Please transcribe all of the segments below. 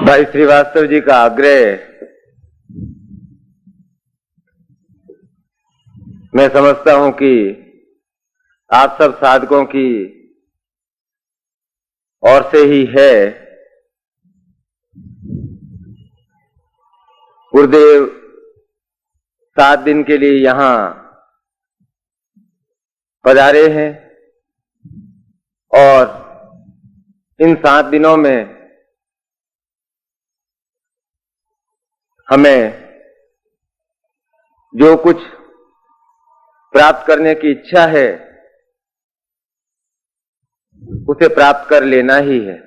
भाई श्रीवास्तव जी का आग्रह मैं समझता हूं कि आप सब साधकों की ओर से ही है। गुरुदेव 7 दिन के लिए यहां पधारे हैं और इन 7 दिनों में हमें जो कुछ प्राप्त करने की इच्छा है उसे प्राप्त कर लेना ही है।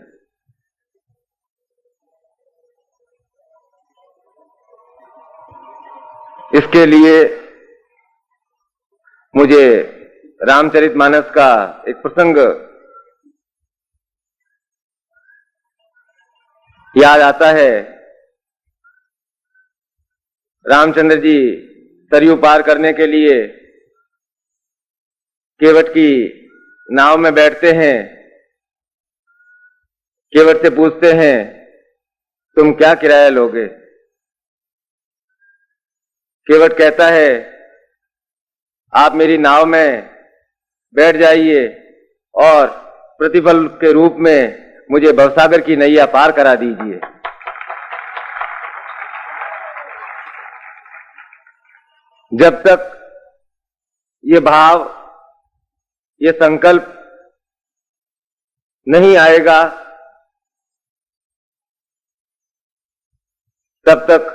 इसके लिए मुझे रामचरितमानस का एक प्रसंग याद आता है। रामचंद्र जी सरयू पार करने के लिए केवट की नाव में बैठते हैं। केवट से पूछते हैं, तुम क्या किराया लोगे? केवट कहता है, आप मेरी नाव में बैठ जाइए और प्रतिफल के रूप में मुझे भवसागर की नैया पार करा दीजिए। जब तक ये भाव, ये संकल्प नहीं आएगा तब तक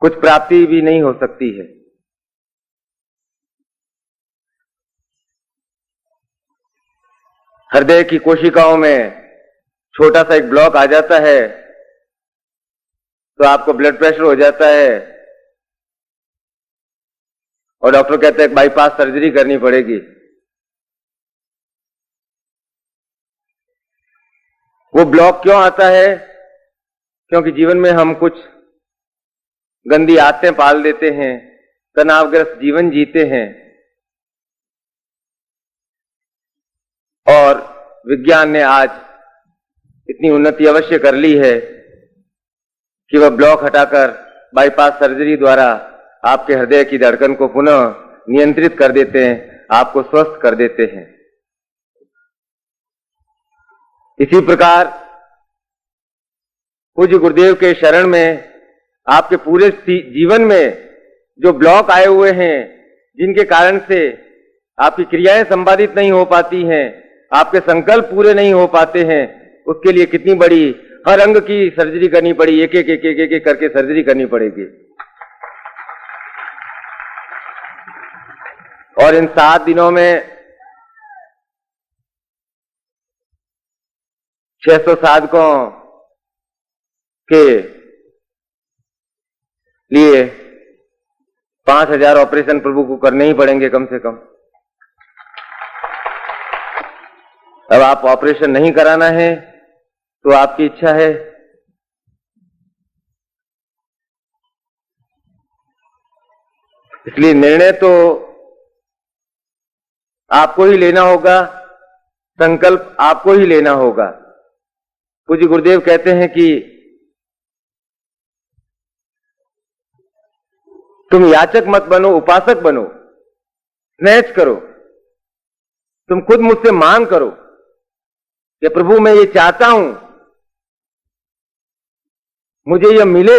कुछ प्राप्ति भी नहीं हो सकती है। हृदय की कोशिकाओं में छोटा सा एक ब्लॉक आ जाता है तो आपको ब्लड प्रेशर हो जाता है और डॉक्टर कहते हैं बाईपास सर्जरी करनी पड़ेगी। वो ब्लॉक क्यों आता है? क्योंकि जीवन में हम कुछ गंदी आदतें पाल देते हैं, तनावग्रस्त जीवन जीते हैं और विज्ञान ने आज इतनी उन्नति अवश्य कर ली है कि वह ब्लॉक हटाकर बाईपास सर्जरी द्वारा आपके हृदय की धड़कन को पुनः नियंत्रित कर देते हैं, आपको स्वस्थ कर देते हैं। इसी प्रकार पूज्य गुरुदेव के शरण में आपके पूरे जीवन में जो ब्लॉक आए हुए हैं, जिनके कारण से आपकी क्रियाएं संपादित नहीं हो पाती हैं, आपके संकल्प पूरे नहीं हो पाते हैं, उसके लिए कितनी बड़ी हर अंग की सर्जरी करनी पड़ी, एक एक करके सर्जरी करनी पड़ेगी। और इन 7 दिनों में 600 साधकों के लिए 5000 ऑपरेशन प्रभु को करने ही पड़ेंगे कम से कम। अब आप ऑपरेशन नहीं कराना है तो आपकी इच्छा है। इसलिए निर्णय तो आपको ही लेना होगा, संकल्प आपको ही लेना होगा। पूज्य गुरुदेव कहते हैं कि तुम याचक मत बनो, उपासक बनो, स्नेच करो। तुम खुद मुझसे मांग करो कि प्रभु मैं ये चाहता हूं, मुझे यह मिले।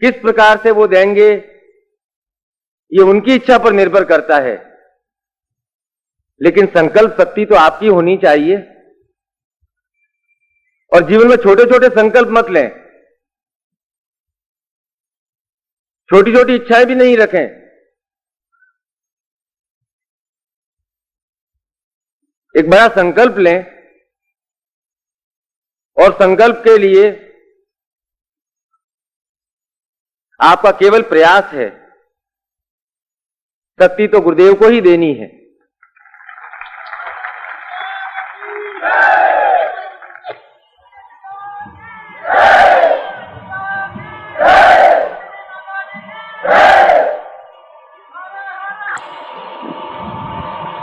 किस प्रकार से वो देंगे ये उनकी इच्छा पर निर्भर करता है, लेकिन संकल्प शक्ति तो आपकी होनी चाहिए। और जीवन में छोटे छोटे संकल्प मत लें, छोटी छोटी इच्छाएं भी नहीं रखें। एक बड़ा संकल्प लें और संकल्प के लिए आपका केवल प्रयास है, शक्ति तो गुरुदेव को ही देनी है।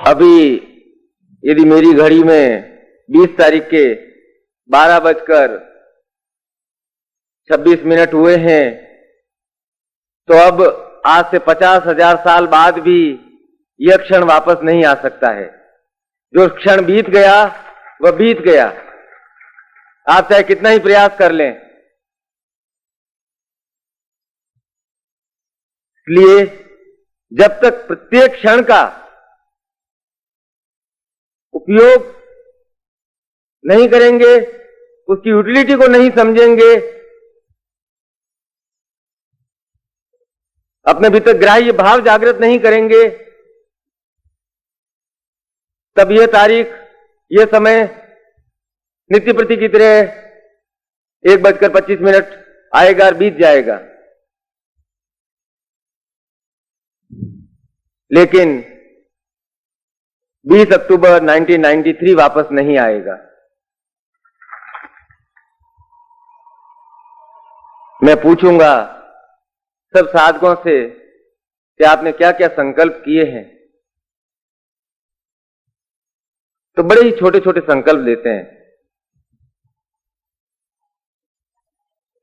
अभी यदि मेरी घड़ी में 20 तारीख के 12:26 हुए हैं, तो अब आज से 50,000 साल बाद भी यह क्षण वापस नहीं आ सकता है। जो क्षण बीत गया वह बीत गया, आप चाहे कितना ही प्रयास कर लें। इसलिए जब तक प्रत्येक क्षण का उपयोग नहीं करेंगे, उसकी यूटिलिटी को नहीं समझेंगे, अपने भीतर ग्राह्य भाव जागृत नहीं करेंगे, तब यह तारीख, यह समय नित्य प्रति की तरह 1:25 आएगा और बीत जाएगा। लेकिन 20 अक्टूबर 1993 वापस नहीं आएगा। मैं पूछूंगा सब साधकों से कि आपने क्या क्या संकल्प किए हैं, तो बड़े ही छोटे छोटे संकल्प लेते हैं,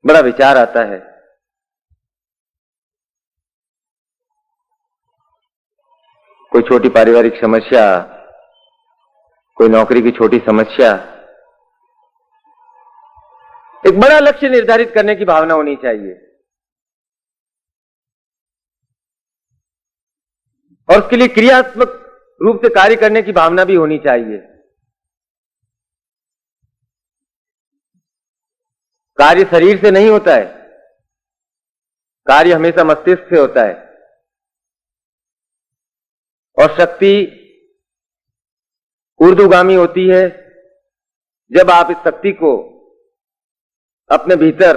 बड़ा विचार आता है। कोई छोटी पारिवारिक समस्या, कोई नौकरी की छोटी समस्या, एक बड़ा लक्ष्य निर्धारित करने की भावना होनी चाहिए और उसके लिए क्रियात्मक रूप से कार्य करने की भावना भी होनी चाहिए। कार्य शरीर से नहीं होता है, कार्य हमेशा मस्तिष्क से होता है और शक्ति ऊर्ध्वगामी होती है जब आप इस शक्ति को अपने भीतर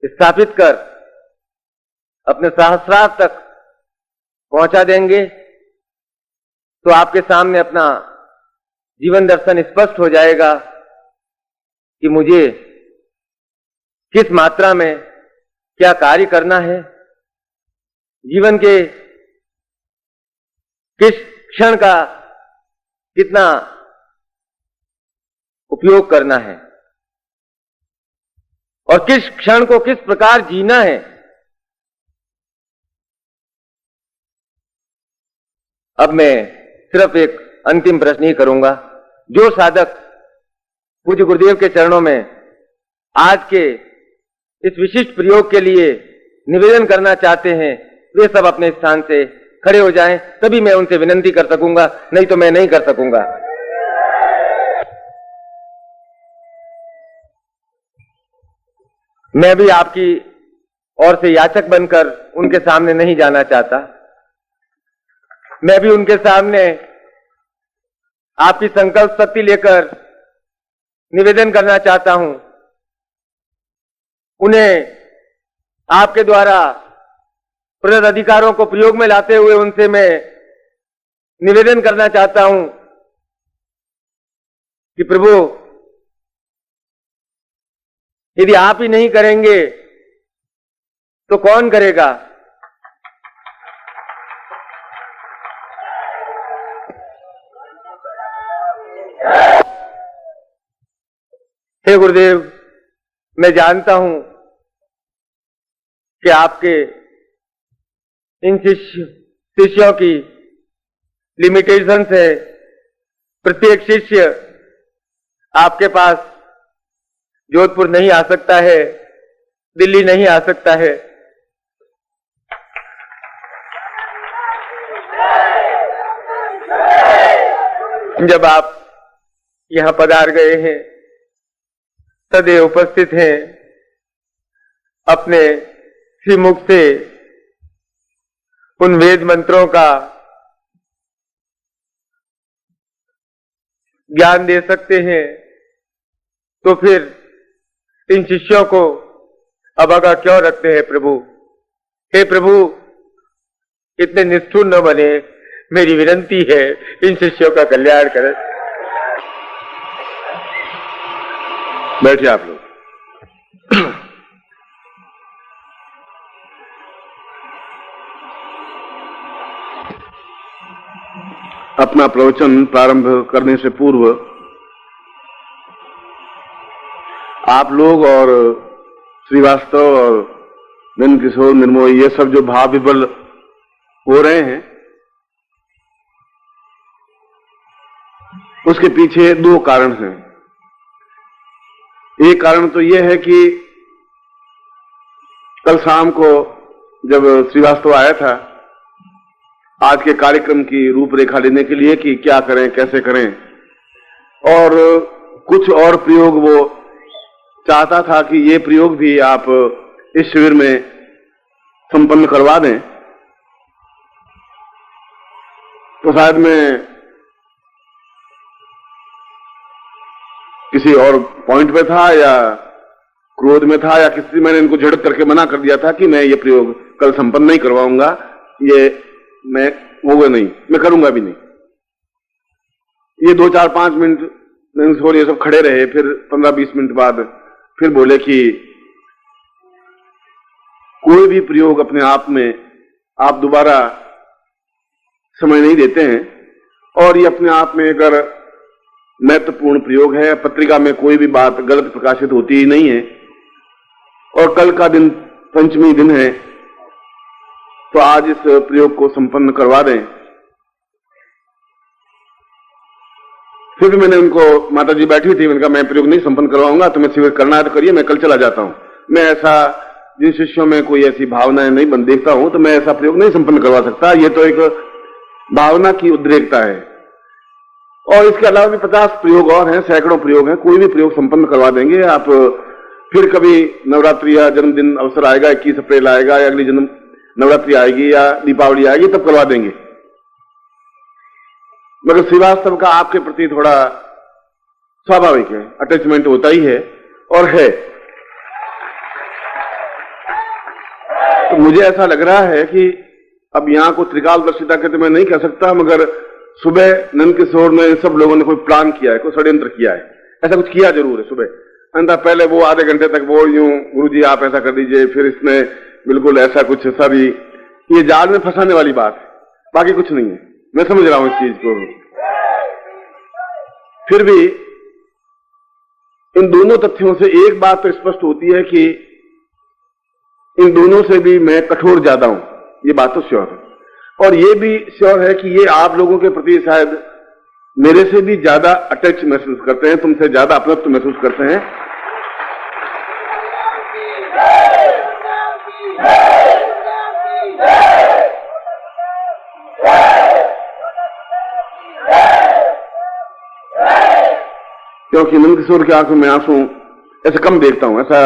स्थापित कर अपने सहस्रार तक पहुंचा देंगे, तो आपके सामने अपना जीवन दर्शन स्पष्ट हो जाएगा कि मुझे किस मात्रा में क्या कार्य करना है, जीवन के किस क्षण का कितना उपयोग करना है और किस क्षण को किस प्रकार जीना है। अब मैं सिर्फ एक अंतिम प्रश्न ही करूंगा। जो साधक पूज्य गुरुदेव के चरणों में आज के इस विशिष्ट प्रयोग के लिए निवेदन करना चाहते हैं, वे सब अपने स्थान से खड़े हो जाएं, तभी मैं उनसे विनती कर सकूंगा, नहीं तो मैं नहीं कर सकूंगा। मैं भी आपकी ओर से याचक बनकर उनके सामने नहीं जाना चाहता। मैं भी उनके सामने आपकी संकल्प शक्ति लेकर निवेदन करना चाहता हूं। उन्हें आपके द्वारा प्रदत्त अधिकारों को प्रयोग में लाते हुए उनसे मैं निवेदन करना चाहता हूं कि प्रभु, यदि आप ही नहीं करेंगे तो कौन करेगा? हे गुरुदेव, मैं जानता हूं कि आपके इन शिष्यों की लिमिटेशन है। प्रत्येक शिष्य आपके पास जोधपुर नहीं आ सकता है, दिल्ली नहीं आ सकता है। जब आप यहां पधार गए हैं, सदैव उपस्थित हैं, अपने श्रीमुख से उन वेद मंत्रों का ज्ञान दे सकते हैं, तो फिर इन शिष्यों को अभागा क्यों रखते हैं प्रभु? हे प्रभु, इतने निष्ठुर न बने, मेरी विनती है, इन शिष्यों का कल्याण करें। बैठिए आप लोग। अपना प्रवचन प्रारंभ करने से पूर्व आप लोग और श्रीवास्तव और नंद किशोर निर्मोही ये सब जो भाव विभल हो रहे हैं, उसके पीछे दो कारण हैं। एक कारण तो यह है कि कल शाम को जब श्रीवास्तव आया था आज के कार्यक्रम की रूपरेखा लेने के लिए कि क्या करें कैसे करें, और कुछ और प्रयोग वो चाहता था कि ये प्रयोग भी आप इस शिविर में संपन्न करवा दें, तो शायद मैं किसी और पॉइंट पे था या क्रोध में था या किसी, मैंने इनको झड़क करके मना कर दिया था कि मैं ये प्रयोग कल संपन्न नहीं करवाऊंगा, ये मैं होगा नहीं, मैं करूंगा भी नहीं। ये 2-4-5 मिनट ये सब खड़े रहे, फिर 15-20 मिनट बाद फिर बोले कि कोई भी प्रयोग अपने आप में आप दोबारा समय नहीं देते हैं, और ये अपने आप में अगर महत्वपूर्ण प्रयोग है, पत्रिका में कोई भी बात गलत प्रकाशित होती ही नहीं है, और कल का दिन पंचमी दिन है, तो आज इस प्रयोग को संपन्न करवा दें। फिर भी मैंने उनको, माता जी बैठी थी, मैंने कहा मैं प्रयोग नहीं संपन्न करवाऊंगा, तुम्हें शिविर करना है तो करिए, मैं कल चला जाता हूं। मैं ऐसा, जिन शिष्यों में कोई ऐसी भावनाएं नहीं बन देखता हूं, तो मैं ऐसा प्रयोग नहीं संपन्न करवा सकता। ये तो एक भावना की उद्रेकता है, और इसके अलावा भी 50 प्रयोग और हैं, सैकड़ों प्रयोग हैं, कोई भी प्रयोग संपन्न करवा देंगे आप। फिर कभी नवरात्रि या जन्मदिन अवसर आएगा, 21 अप्रैल आएगा, या अगली जन्म नवरात्रि आएगी या दीपावली आएगी, तब करवा देंगे। मगर श्रीवास्तव का आपके प्रति थोड़ा स्वाभाविक है, अटैचमेंट होता ही है और है। तो मुझे ऐसा लग रहा है कि अब यहां को त्रिकालदर्शिता के तो मैं नहीं कह सकता, मगर सुबह नंद किशोर ने, सब लोगों ने कोई प्लान किया है, कोई षड्यंत्र किया है, ऐसा कुछ किया जरूर है। सुबह अंधा पहले वो आधे घंटे तक वो यूं, गुरुजी आप ऐसा कर दीजिए, फिर इसने बिल्कुल ऐसा कुछ सारी, ये जाल में फंसाने वाली बात है, बाकी कुछ नहीं है। मैं समझ रहा हूं इस चीज को। फिर भी इन दोनों तथ्यों से एक बात तो स्पष्ट होती है कि इन दोनों से भी मैं कठोर ज्यादा हूं, ये बात तो श्योर है। और ये भी श्योर है कि ये आप लोगों के प्रति शायद मेरे से भी ज्यादा अटैच महसूस करते हैं, तुमसे ज्यादा अपनत्व महसूस करते हैं। क्योंकि नंद किशोर की आंखों में आंसू ऐसे कम देखता हूं, ऐसा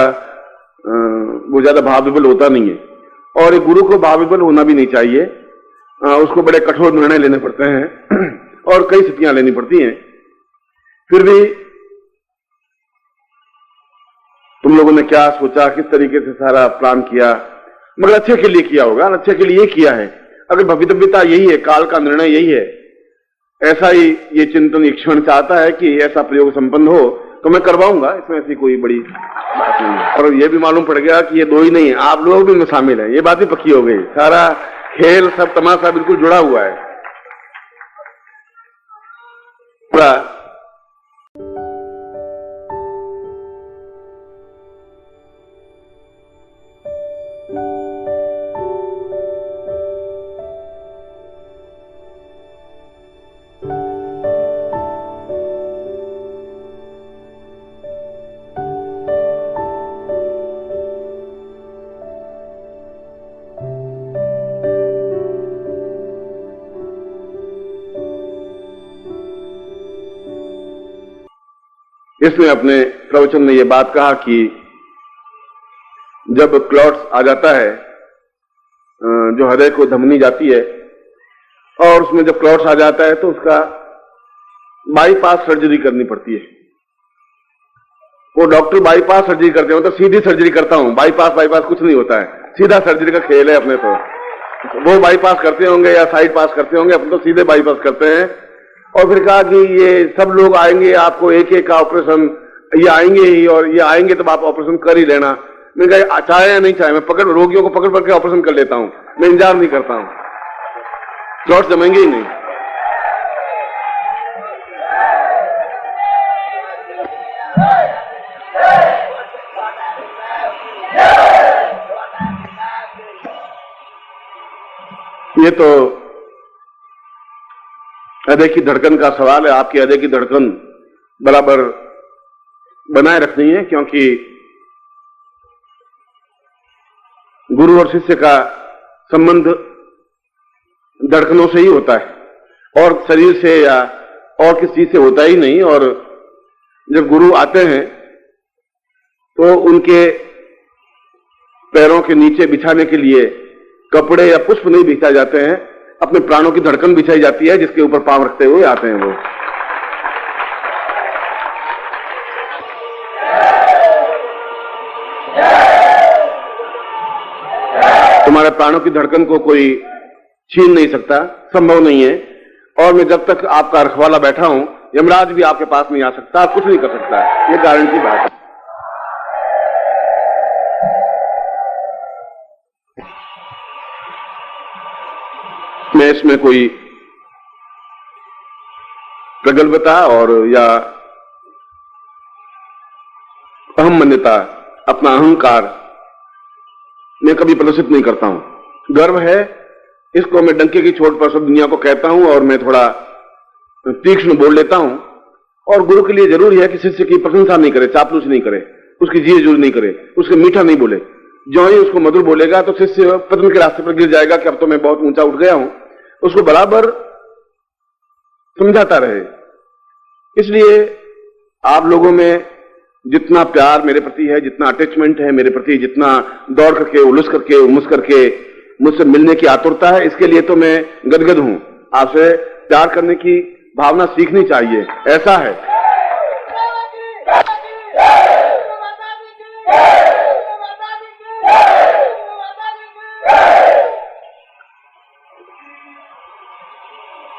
वो ज्यादा भाव विभल होता नहीं है, और एक गुरु को भाव विभल होना भी नहीं चाहिए। उसको बड़े कठोर निर्णय लेने पड़ते हैं और कई स्थितियां लेनी पड़ती हैं। फिर भी तुम लोगों ने क्या सोचा, किस तरीके से सारा प्लान किया, मगर अच्छे के लिए किया होगा, अच्छे के लिए किया है। अगर भवितव्यता यही है, काल का निर्णय यही है, ऐसा ही ये चिंतन क्षण चाहता है कि ऐसा प्रयोग संपन्न हो, तो मैं करवाऊंगा, इसमें ऐसी कोई बड़ी बात नहीं है। और ये भी मालूम पड़ गया कि ये दो ही नहीं है, आप लोग भी में शामिल हैं, ये बात भी पक्की हो गई। सारा खेल, सब तमाशा बिल्कुल जुड़ा हुआ है पूरा। इसने अपने प्रवचन में यह बात कहा कि जब क्लॉट्स आ जाता है, जो हृदय को धमनी जाती है, और उसमें जब क्लॉट्स आ जाता है तो उसका बाईपास सर्जरी करनी पड़ती है। वो डॉक्टर बाईपास सर्जरी करते हैं, तो सीधी सर्जरी करता हूं, बाईपास कुछ नहीं होता है, सीधा सर्जरी का खेल है अपने। तो वो बाईपास करते होंगे या साइड पास करते होंगे, अपने तो सीधे बाईपास करते हैं। और फिर कहा कि ये सब लोग आएंगे, आपको एक एक का ऑपरेशन, ये आएंगे ही, और ये आएंगे तब आप ऑपरेशन कर ही लेना। मैंने कहा चाहे या नहीं चाहे, मैं रोगियों को पकड़ के ऑपरेशन कर लेता हूं, मैं इंतजार नहीं करता हूं, क्लॉट्स जमेंगे ही नहीं। ये तो हृदय की धड़कन का सवाल है। आपकी हृदय की धड़कन बराबर बनाए रखनी है, क्योंकि गुरु और शिष्य का संबंध धड़कनों से ही होता है और शरीर से या और किसी चीज से होता ही नहीं। और जब गुरु आते हैं तो उनके पैरों के नीचे बिछाने के लिए कपड़े या पुष्प नहीं बिछाए जाते हैं, अपने प्राणों की धड़कन बिछाई जाती है, जिसके ऊपर पांव रखते हुए आते हैं वो। तुम्हारे प्राणों की धड़कन को कोई छीन नहीं सकता, संभव नहीं है। और मैं जब तक आपका रखवाला बैठा हूं, यमराज भी आपके पास नहीं आ सकता, कुछ नहीं कर सकता, ये गारंटी बात है। मैं इसमें कोई प्रगल्भता और या अहम मान्यता, अपना अहंकार मैं कभी प्रदर्शित नहीं करता हूं। गर्व है, इसको मैं डंके की चोट पर सब दुनिया को कहता हूं और मैं थोड़ा तीक्ष्ण बोल लेता हूं। और गुरु के लिए जरूरी है कि शिष्य की प्रशंसा नहीं करे, चापलूसी नहीं करे, उसकी जी जूर नहीं करे, उसके मीठा नहीं बोले। जो ही उसको मधुर बोलेगा तो शिष्य पतन के रास्ते पर गिर जाएगा कि अब तो मैं बहुत ऊंचा उठ गया हूं। उसको बराबर समझाता रहे। इसलिए आप लोगों में जितना प्यार मेरे प्रति है, जितना अटैचमेंट है मेरे प्रति, जितना दौड़ करके उलझ करके उमस करके मुझसे मिलने की आतुरता है, इसके लिए तो मैं गदगद हूं। आपसे प्यार करने की भावना सीखनी चाहिए, ऐसा है।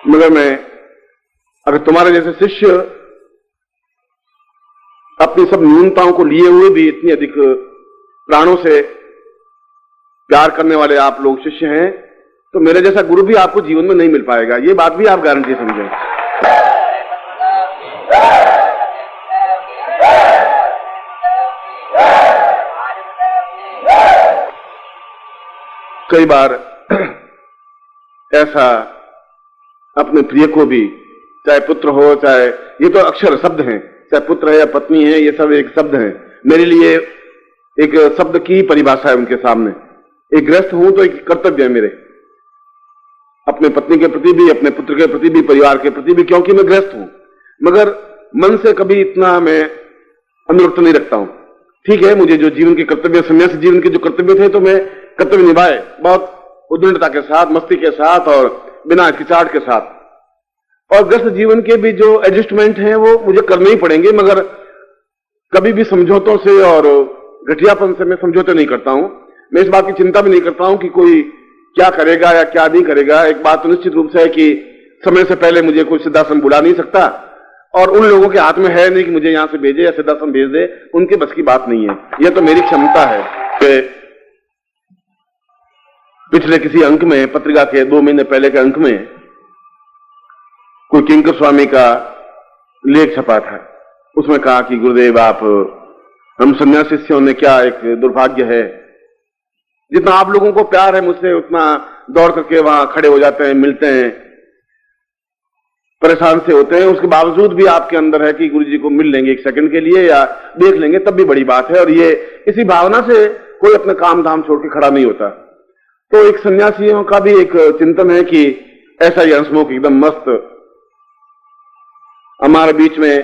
मगर मैं अगर तुम्हारे जैसे शिष्य अपनी सब न्यूनताओं को लिए हुए भी इतनी अधिक प्राणों से प्यार करने वाले आप लोग शिष्य हैं, तो मेरे जैसा गुरु भी आपको जीवन में नहीं मिल पाएगा। ये बात भी आप गारंटी समझें। कई बार ऐसा अपने प्रिय को भी, चाहे पुत्र हो, चाहे, ये तो अक्षर शब्द हैं, चाहे पुत्र है या पत्नी है, ये सब एक शब्द हैं। मेरे लिए एक शब्द की परिभाषा है उनके सामने। एक गृहस्थ हूं तो एक कर्तव्य है मेरे, अपने पत्नी के प्रति भी, अपने पुत्र के प्रति भी, परिवार के प्रति भी, क्योंकि मैं गृहस्थ हूं। मगर मन से कभी इतना मैं अनुरक्त नहीं रखता हूं। ठीक है, मुझे जो जीवन के कर्तव्य, सन्यासी जीवन के जो कर्तव्य थे, तो मैं कर्तव्य निभाए बहुत उद्दंडता के साथ, मस्ती के साथ और बिना हिचकिचाहट के साथ। और गृहस्थ जीवन के भी जो एडजस्टमेंट हैं वो मुझे करने ही पड़ेंगे, मगर कभी भी समझौतों से और घटियापन से मैं समझौते नहीं करता हूं। मैं इस बात की चिंता भी नहीं करता हूं कि कोई क्या करेगा या क्या नहीं करेगा। एक बात तो निश्चित रूप से है कि समय से पहले मुझे कोई सिद्धाश्रम बुला नहीं सकता, और उन लोगों के हाथ में है नहीं कि मुझे यहां से भेजे या सिद्धाश्रम भेज दे, उनके बस की बात नहीं है। यह तो मेरी क्षमता है कि पिछले किसी अंक में, पत्रिका के 2 महीने पहले के अंक में, कोई किंकर स्वामी का लेख छपा था। उसमें कहा कि गुरुदेव, आप हम सन्यासी शिष्यों ने क्या एक दुर्भाग्य है, जितना आप लोगों को प्यार है मुझसे, उतना दौड़ करके वहां खड़े हो जाते हैं, मिलते हैं, परेशान से होते हैं, उसके बावजूद भी आपके अंदर है कि गुरुजी को मिल लेंगे एक सेकंड के लिए या देख लेंगे तब भी बड़ी बात है। और ये इसी भावना से कोई अपने काम धाम छोड़ के खड़ा नहीं होता। तो एक सन्यासियों का भी एक चिंतन है कि ऐसा ही हंसमुख एकदम मस्त हमारे बीच में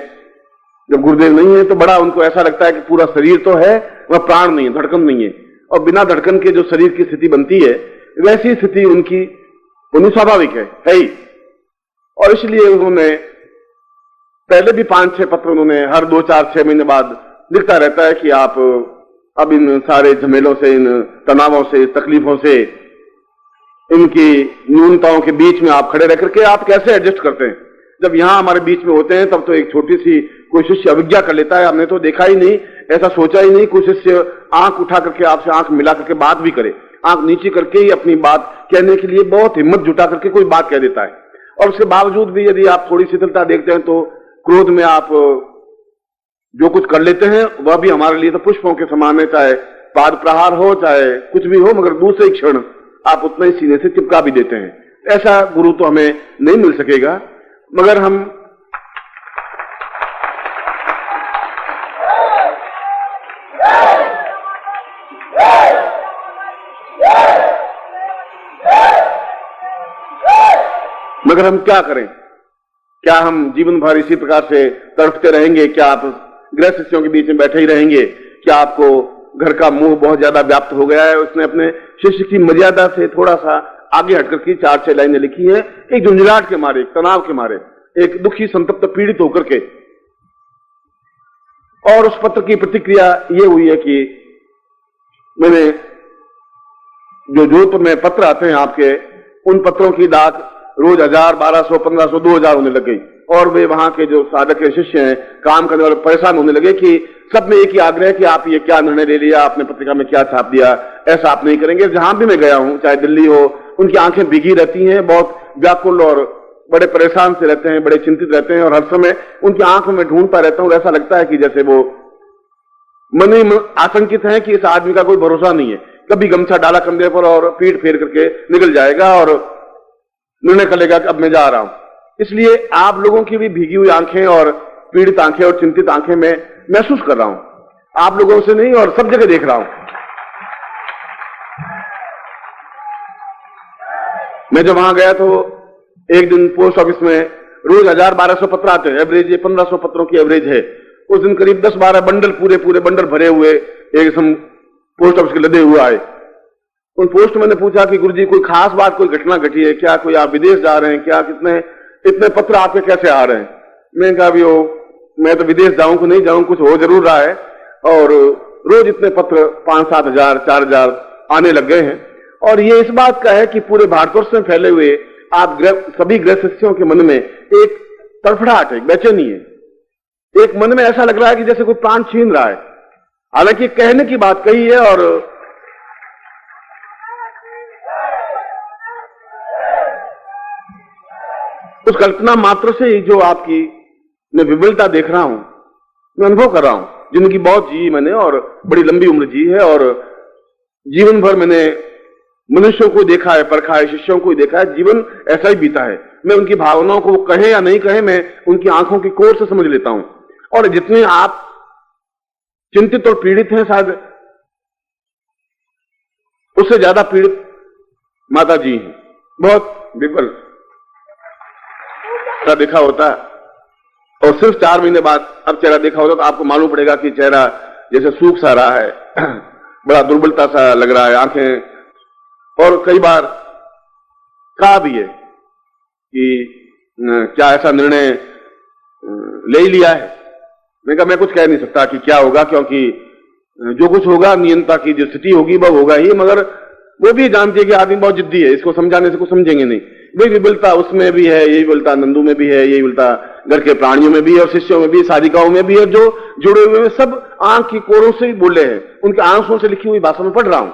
जब गुरुदेव नहीं है तो बड़ा उनको ऐसा लगता है कि पूरा शरीर तो है, वह प्राण नहीं है, धड़कन नहीं है। और बिना धड़कन के जो शरीर की स्थिति बनती है, वैसी स्थिति उनकी होनी स्वाभाविक है ही। और इसलिए उन्होंने पहले भी 5-6 पत्र उन्होंने हर 2-4-6 महीने बाद लिखता रहता है कि आप अब इन सारे झमेलों से, इन तनावों से, तकलीफों से, इनकी न्यूनताओं के बीच में आप खड़े रह करके आप कैसे एडजस्ट करते हैं। जब यहां हमारे बीच में होते हैं तब तो एक छोटी सी कोई शिष्य अविज्ञा कर लेता है, हमने तो देखा ही नहीं, ऐसा सोचा ही नहीं। कोई शिष्य आंख उठा करके आपसे आंख मिला करके बात भी करे, आंख नीचे करके ही अपनी बात कहने के लिए बहुत हिम्मत जुटा करके कोई बात कह देता है। और उसके बावजूद भी यदि आप थोड़ी शिथिलता देखते हैं तो क्रोध में आप जो कुछ कर लेते हैं वह भी हमारे लिए तो पुष्पों के समान है, चाहे पाद प्रहार हो चाहे कुछ भी हो, मगर दूसरे क्षण आप उतना ही सीने से चिपका भी देते हैं। ऐसा गुरु तो हमें नहीं मिल सकेगा, मगर हम क्या करें? क्या हम जीवन भर इसी प्रकार से तड़पते रहेंगे? क्या आप गृह शिष्यों के बीच में बैठे ही रहेंगे? क्या आपको घर का मोह बहुत ज्यादा व्याप्त हो गया है? उसने अपने शिष्य की मर्यादा से थोड़ा सा आगे हटकर की 4-6 लाइनें लिखी हैं, एक झुंझलाहट के मारे, एक तनाव के मारे, एक दुखी संतप्त पीड़ित होकर के। और उस पत्र की प्रतिक्रिया ये हुई है कि मैंने जो जोधपुर में पत्र आते हैं आपके, उन पत्रों की डाक रोज 1000, 1200, 1500, 2000 होने लग गई। और वे वहां के जो साधक के शिष्य हैं, काम करने वाले, परेशान होने लगे कि सब में एक ही आग्रह कि आप ये क्या निर्णय ले लिया, आपने पत्रिका में क्या छाप दिया, ऐसा आप नहीं करेंगे। जहां भी मैं गया हूं, चाहे दिल्ली हो, उनकी आंखें भीगी रहती हैं, बहुत व्याकुल और बड़े परेशान से रहते हैं, बड़े चिंतित रहते हैं। और हर समय उनकी आंखों में ढूंढता रहता हूं, ऐसा लगता है कि जैसे वो मन ही मन आशंकित है कि इस आदमी का कोई भरोसा नहीं है, कभी गमछा डाला कंधे पर और पीठ फेर करके निकल जाएगा और निर्णय कर लेगा कि अब मैं जा रहा हूं। इसलिए आप लोगों की भी भीगी हुई आंखें और पीड़ित आंखें और चिंतित आंखें मैं महसूस कर रहा हूं, आप लोगों से नहीं, और सब जगह देख रहा हूं। मैं जब वहां गया तो एक दिन पोस्ट ऑफिस में रोज 1000-1200 पत्र आते हैं, एवरेज ये 1500 पत्रों की एवरेज है। उस दिन करीब 10-12 बंडल, पूरे बंडल भरे हुए एक पोस्ट ऑफिस के लदे हुए आए। उन पोस्टमैन ने पूछा कि गुरुजी कोई खास बात, कोई घटना घटी है क्या, कोई आप विदेश जा रहे हैं क्या, कितने इतने पत्र आपके कैसे आ रहे हैं? मैंने कहा भी मैं तो विदेश जाऊं कि नहीं जाऊं, कुछ हो जरूर रहा है, और रोज इतने पत्र 5-7 हजार, 4,000 आने लग गए हैं। और ये इस बात का है कि पूरे भारतवर्ष में फैले हुए आप सभी गृह शिष्यों के मन में एक तड़फड़ाहट है, बेचैनी है, एक मन में ऐसा लग रहा है कि जैसे कोई प्राण छीन रहा है। हालांकि कहने की बात कही है, और उस कल्पना मात्र से ही जो आपकी मैं विफलता देख रहा हूं, मैं अनुभव कर रहा हूं। जिंदगी बहुत जी मैंने, और बड़ी लंबी उम्र जी है, और जीवन भर मैंने मनुष्यों को देखा है, परखा है, शिष्यों को देखा है, जीवन ऐसा ही बीता है। मैं उनकी भावनाओं को कहे या नहीं कहे, मैं उनकी आंखों की कोर से समझ लेता हूं। और जितने आप चिंतित और पीड़ित हैं, शायद उससे ज्यादा पीड़ित माता जी हैं, बहुत विफल देखा होता है। और सिर्फ 4 महीने बाद अब चेहरा देखा होता तो आपको मालूम पड़ेगा कि चेहरा जैसे सूख सा रहा है, बड़ा दुर्बलता सा लग रहा है, आंखें। और कई बार कहा भी है कि क्या ऐसा निर्णय ले ही लिया है? मैंने कहा मैं कुछ कह नहीं सकता कि क्या होगा, क्योंकि जो कुछ होगा नियंत्रण की जो स्थिति होगी वह होगा ही। मगर वो भी जानती है कि आदमी बहुत जिद्दी है, इसको समझाने से कुछ समझेंगे नहीं। वही विफलता उसमें भी है, यही विफलता नंदू में भी है, यही विफलता घर के प्राणियों में भी है, और शिष्यों में भी, साधिकाओं में भी है, जो जुड़े हुए हैं। सब आंख की कोरों से ही बोले हैं, उनके आंसुओं से लिखी हुई भाषा में पढ़ रहा हूं।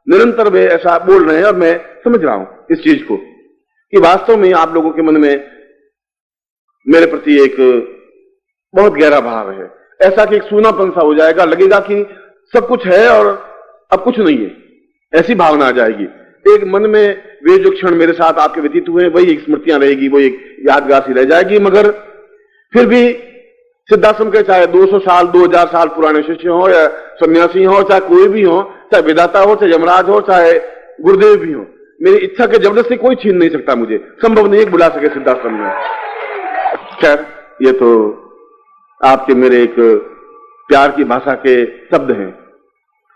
निरंतर वे ऐसा बोल रहे हैं, और मैं समझ रहा हूं इस चीज को कि वास्तव में आप लोगों के मन में मेरे प्रति एक बहुत गहरा भाव है। ऐसा कि एक सूनापन सा हो जाएगा, लगेगा कि सब कुछ है और अब कुछ नहीं है, ऐसी भावना आ जाएगी। एक मन में वे जो क्षण मेरे साथ आपके व्यतीत हुए वही एक स्मृतियां रहेगी, वो एक यादगार सी रह जाएगी। मगर फिर भी सिद्धाश्रम के चाहे 200 साल 2000 साल पुराने शिष्य हो, या सन्यासी हो, चाहे कोई भी हो, चाहे विधाता हो, चाहे यमराज हो, चाहे गुरुदेव भी हो, मेरी इच्छा के जबरदस्ती कोई छीन नहीं सकता मुझे, संभव नहीं बुला सके सिद्धाश्रम में। खैर, ये तो आपके मेरे एक प्यार की भाषा के शब्द हैं,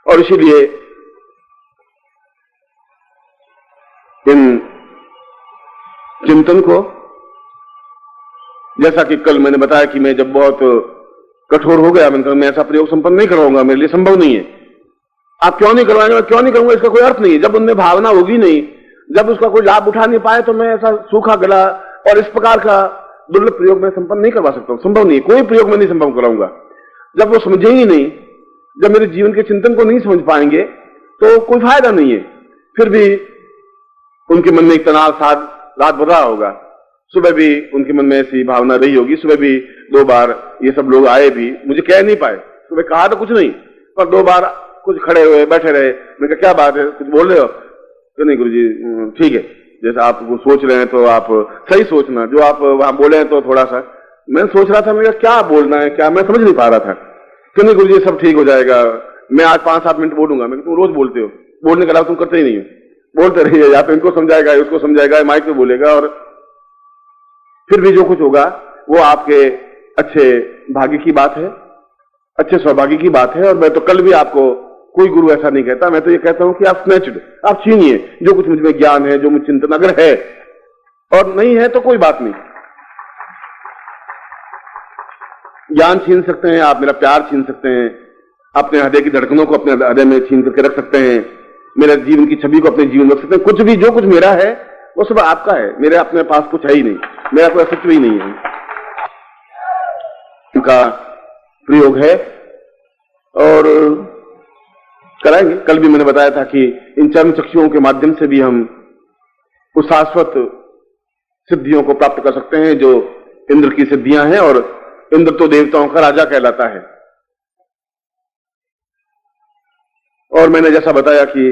और इसीलिए इन चिंतन को, जैसा कि कल मैंने बताया कि मैं जब बहुत कठोर हो गया, मैं ऐसा प्रयोग संपन्न नहीं करवाऊंगा, मेरे लिए संभव नहीं है। आप क्यों नहीं करवाएंगे? मैं क्यों नहीं करूंगा, इसका कोई अर्थ नहीं है। जब उनमें भावना होगी नहीं, जब उसका कोई लाभ उठा नहीं पाए, तो मैं ऐसा सूखा गला और इस प्रकार का दुर्लभ प्रयोग मैं संपन्न नहीं करवा सकता हूं, संभव नहीं है। कोई प्रयोग मैं नहीं संभव कराऊंगा। जब वो समझे ही नहीं, जब मेरे जीवन के चिंतन को नहीं समझ पाएंगे, तो कोई फायदा नहीं है। फिर भी उनके मन में एक तनाव साथ रात भर रहा होगा। सुबह भी उनके मन में ऐसी भावना रही होगी। सुबह भी 2 बार ये सब लोग आए भी, मुझे कह नहीं पाए। सुबह कहा तो कुछ नहीं, पर 2 बार कुछ खड़े हुए, बैठे रहे। मैंने कहा क्या बात है, कुछ बोल रहे हो? तो नहीं गुरुजी, ठीक है, जैसा आप वो सोच रहे हैं तो आप सही सोचना, जो आप वहां बोले हैं तो थोड़ा सा मैं सोच रहा था मेरा क्या बोलना है, क्या मैं समझ नहीं पा रहा था। तो नहीं गुरुजी सब ठीक हो जाएगा, मैं आज 5-7 मिनट बोलूंगा। मैं तुम रोज बोलते हो, बोलने के अलावा तुम करते ही नहीं हो, बोलते रहिए, या तो इनको समझाएगा उसको समझाएगा, माइक पे बोलेगा, और फिर भी जो कुछ होगा वो आपके अच्छे भाग्य की बात है, अच्छे सौभाग्य की बात है। और मैं तो कल भी आपको कोई गुरु ऐसा नहीं कहता, मैं तो ये कहता हूं कि आप स्नैच्ड, आप छीनिए जो कुछ मुझ में ज्ञान है, जो मुझ चिंतन अगर है, और नहीं है तो कोई बात नहीं। ज्ञान छीन सकते हैं आप, मेरा प्यार छीन सकते हैं, अपने हृदय की धड़कनों को अपने हृदय में छीन करके रख सकते हैं, मेरे जीवन की छवि को अपने जीवन में रख सकते हैं, कुछ भी जो कुछ मेरा है वो सब आपका है, मेरे अपने पास कुछ है ही नहीं, मेरा कोई अस्तित्व ही नहीं है। उनका प्रयोग है और कराएंगे। कल भी मैंने बताया था कि इन चर्म चक्षुओं के माध्यम से भी हम उस शाश्वत सिद्धियों को प्राप्त कर सकते हैं जो इंद्र की सिद्धियां हैं, और इंद्र तो देवताओं का राजा कहलाता है। और मैंने जैसा बताया कि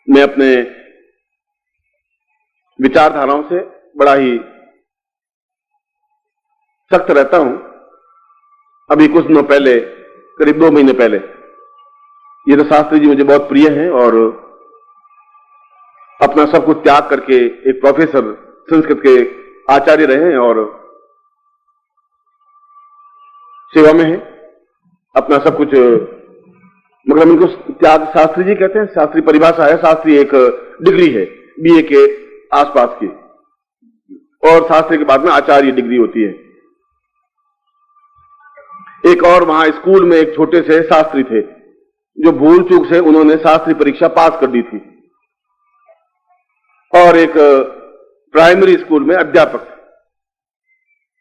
मैं अपने विचारधाराओं से बड़ा ही सख्त रहता हूं। अभी कुछ दिनों पहले, करीब 2 महीने पहले, ये तो शास्त्री जी मुझे बहुत प्रिय हैं और अपना सब कुछ त्याग करके एक प्रोफेसर संस्कृत के आचार्य रहे हैं और सेवा में हैं, अपना सब कुछ, मतलब इनको त्याग शास्त्री जी कहते हैं, शास्त्री परिभाषा है, शास्त्री एक डिग्री है बीए के आसपास की, और शास्त्री के बाद में आचार्य डिग्री होती है। एक और वहां स्कूल में एक छोटे से शास्त्री थे जो भूल चूक से उन्होंने शास्त्री परीक्षा पास कर दी थी, और एक प्राइमरी स्कूल में अध्यापक,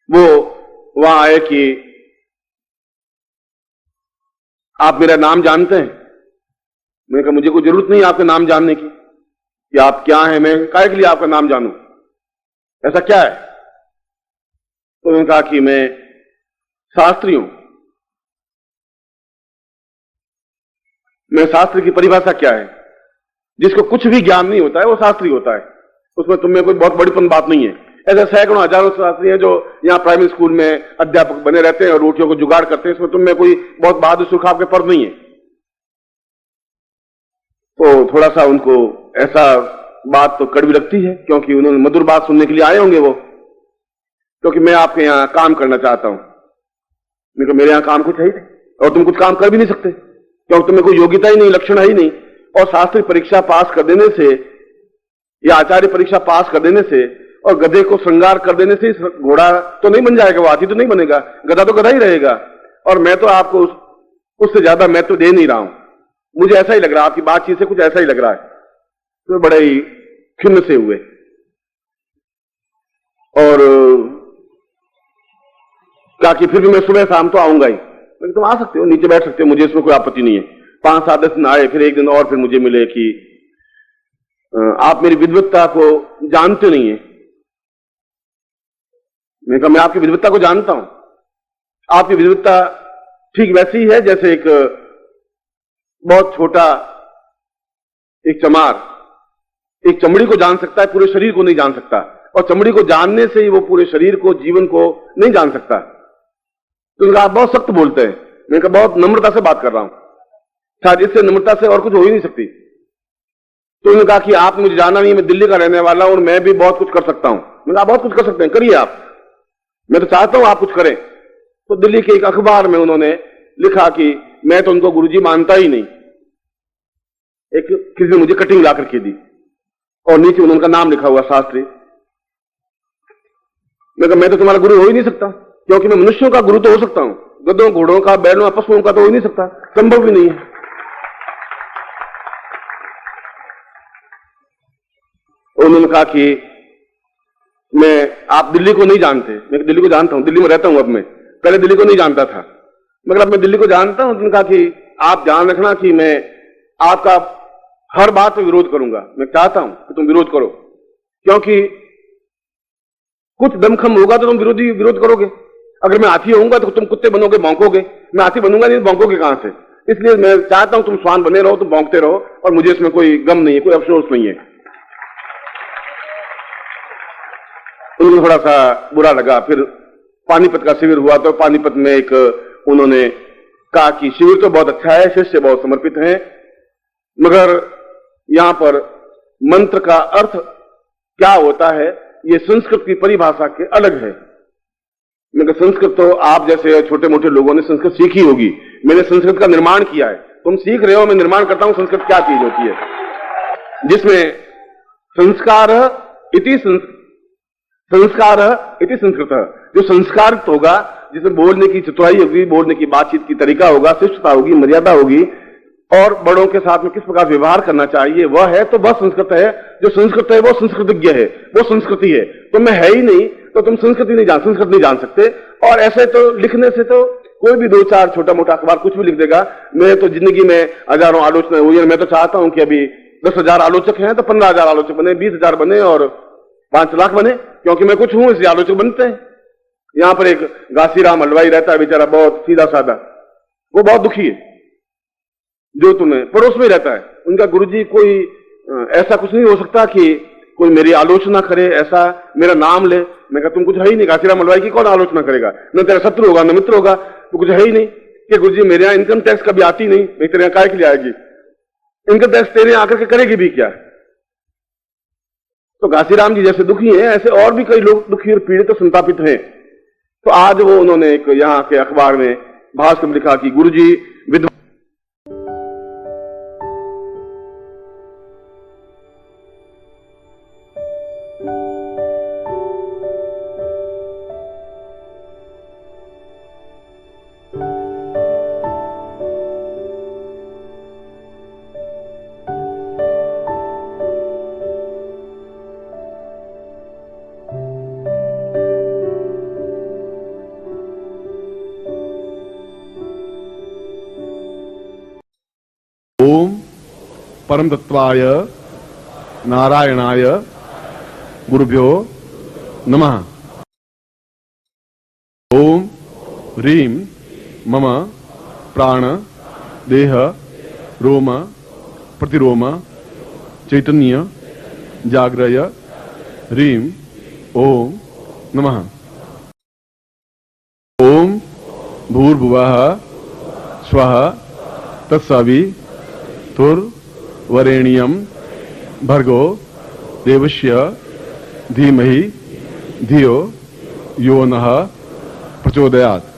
वो वहां आए कि आप मेरा नाम जानते हैं। मैंने कहा मुझे कोई जरूरत नहीं आपका नाम जानने की, कि आप क्या हैं, मैं काहे के लिए आपका नाम जानूं, ऐसा क्या है। तो उन्होंने कहा कि मैं शास्त्री हूं। मैं शास्त्र की परिभाषा क्या है, जिसको कुछ भी ज्ञान नहीं होता है वो शास्त्री होता है, उसमें तुम्हें कोई बहुत बड़ीपन बात नहीं है। ऐसे सैकड़ों हजारों शास्त्री हैं जो यहां प्राइमरी स्कूल में अध्यापक बने रहते हैं और रोटियों को जुगाड़ करते हैं, इसमें तुम्हें कोई बहुत बहादुर सुखाव के पर्व नहीं है। तो थोड़ा सा उनको ऐसा बात तो कड़वी लगती है, क्योंकि उन्होंने मधुर बात सुनने के लिए आए होंगे वो, क्योंकि मैं आपके यहां काम करना चाहता हूं। मेरे यहां काम कुछ है ही नहीं, और तुम कुछ काम कर भी नहीं सकते, क्योंकि तुम्हें कोई योग्यता ही नहीं, लक्षण है ही नहीं। और शास्त्री परीक्षा पास कर देने से या आचार्य परीक्षा पास कर देने से और गधे को श्रृंगार कर देने से घोड़ा तो नहीं बन जाएगा, वो हाथी तो नहीं बनेगा, गधा तो गधा ही रहेगा। और मैं तो आपको उससे ज्यादा मैं तो दे नहीं रहा हूं, मुझे ऐसा ही लग रहा है, आपकी बातचीत से कुछ ऐसा ही लग रहा है। तो बड़े ही खिन्न से हुए और कहा कि फिर भी मैं सुबह शाम तो आऊंगा ही। तुम आ सकते हो, नीचे बैठ सकते हो, मुझे इसमें कोई आपत्ति नहीं है। 5-7 दिन आए, फिर एक दिन और फिर मुझे मिले कि आप मेरी विद्वत्ता को जानते नहीं है। मैंने कहा मैं आपकी विद्वत्ता को जानता हूं। आपकी विद्वत्ता ठीक वैसी ही है जैसे एक बहुत छोटा एक चमार एक चमड़ी को जान सकता है, पूरे शरीर को नहीं जान सकता, और चमड़ी को जानने से ही वो पूरे शरीर को, जीवन को नहीं जान सकता। तो आप बहुत सख्त बोलते हैं। मैंने कहा बहुत नम्रता से बात कर रहा हूं, शायद इससे नम्रता से और कुछ हो ही नहीं सकती। तो उन्होंने कहा कि आप मुझे जाना नहीं, मैं दिल्ली का रहने वाला हूं और मैं भी बहुत कुछ कर सकता हूं। मैंने कहा बहुत कुछ कर सकते हैं, करिए आप, मैं तो चाहता हूं आप कुछ करें। तो दिल्ली के एक अखबार में उन्होंने लिखा कि मैं तो उनको गुरुजी मानता ही नहीं। एक किसी ने मुझे कटिंग ला करके दी और नीचे उनका नाम लिखा हुआ शास्त्री। मैं कहा मैं तो तुम्हारा गुरु हो ही नहीं सकता, क्योंकि मैं मनुष्यों का गुरु तो हो सकता हूं, गधों, घोड़ों का, बैलों, पशुओं का तो हो ही नहीं सकता, संभव भी नहीं है। उन्होंने कहा कि आप दिल्ली को नहीं जानते। मैं दिल्ली को जानता हूं, दिल्ली में रहता हूं अब मैं, पहले दिल्ली को नहीं जानता था, मगर अब मैं दिल्ली को जानता हूं। उन्होंने कहा कि आप जान रखना कि मैं आपका हर बात पर विरोध करूंगा। मैं चाहता हूं कि तुम विरोध करो, क्योंकि कुछ दमखम होगा तो तुम विरोध करोगे। अगर मैं हाथी होऊंगा तो तुम कुत्ते बनोगे, भौंकोगे। मैं हाथी बनूंगा नहीं, भौंकोगे कहां से? इसलिए मैं चाहता हूं तुम श्वान बने रहो, तुम भौंकते रहो, और मुझे इसमें कोई गम नहीं है, कोई अफसोस नहीं है। उनको थोड़ा सा बुरा लगा। फिर पानीपत का शिविर हुआ तो पानीपत में एक उन्होंने कहा कि शिविर तो बहुत अच्छा है, शिष्य बहुत समर्पित हैं, मगर यहां पर मंत्र का अर्थ क्या होता है ये संस्कृत की परिभाषा के अलग है। मगर संस्कृत तो आप जैसे छोटे मोटे लोगों ने संस्कृत सीखी होगी, मैंने संस्कृत का निर्माण किया है, तुम सीख रहे हो, मैं निर्माण करता हूं संस्कृत क्या चीज होती है, जिसमें संस्कार इति संस्कृत, जो संस्कारित होगा, जिसमें बोलने की चतुराई होगी, बोलने की बातचीत की तरीका होगा, शिष्टता होगी, मर्यादा होगी, और बड़ों के साथ में किस प्रकार व्यवहार करना चाहिए वह है, तो वह संस्कृत है। जो संस्कृत है वो संस्कृतज्ञ है, वो संस्कृति है। तो मैं है ही नहीं तो तुम संस्कृत नहीं जान सकते। और ऐसे तो लिखने से तो कोई भी 2-4 छोटा मोटा अखबार कुछ भी लिख देगा। मैं तो जिंदगी में हजारों आलोचनाएं हुई है, मैं तो चाहता हूं कि अभी 10,000 आलोचक हैं तो 15,000 आलोचक बने, 20,000 बने और 5 लाख बने, क्योंकि मैं कुछ हूं इसलिए आलोचक बनते हैं। यहां पर एक घासीराम हलवाई रहता है, बेचारा बहुत सीधा साधा, वो बहुत दुखी है, जो तुम्हें पड़ोस में रहता है। उनका गुरुजी कोई ऐसा कुछ नहीं हो सकता कि कोई मेरी आलोचना करे, ऐसा मेरा नाम ले। मैं कहा तुम कुछ है ही नहीं, घासीराम हलवाई की कौन आलोचना करेगा, न तेरा शत्रु होगा न मित्र होगा, तो कुछ है ही नहीं। कि गुरुजी मेरे यहां इनकम टैक्स कभी आती नहीं, मैं तेरे यहां काय के लिए आएगी, इनकम टैक्स तेरे आकर के करेगी भी क्या। तो घासीराम जी जैसे दुखी हैं, ऐसे और भी कई लोग दुखी और पीड़ित और संतापित हैं। तो आज वो उन्होंने एक यहाँ के अखबार में भाष्य में लिखा कि गुरुजी विद्वान ओम परम तत्वाय नारायणाय गुरुभ्यो नमः। ओम ह्रीं मम प्राण देह रोम प्रतिरोम चैतन्य जाग्रय ह्रीं ओम नमः। ओम भूर्भुवः स्वः तत्सवितुर्वरेण्यं भर्गो देवस्य धीमहि धियो यो नः प्रचोदयात्।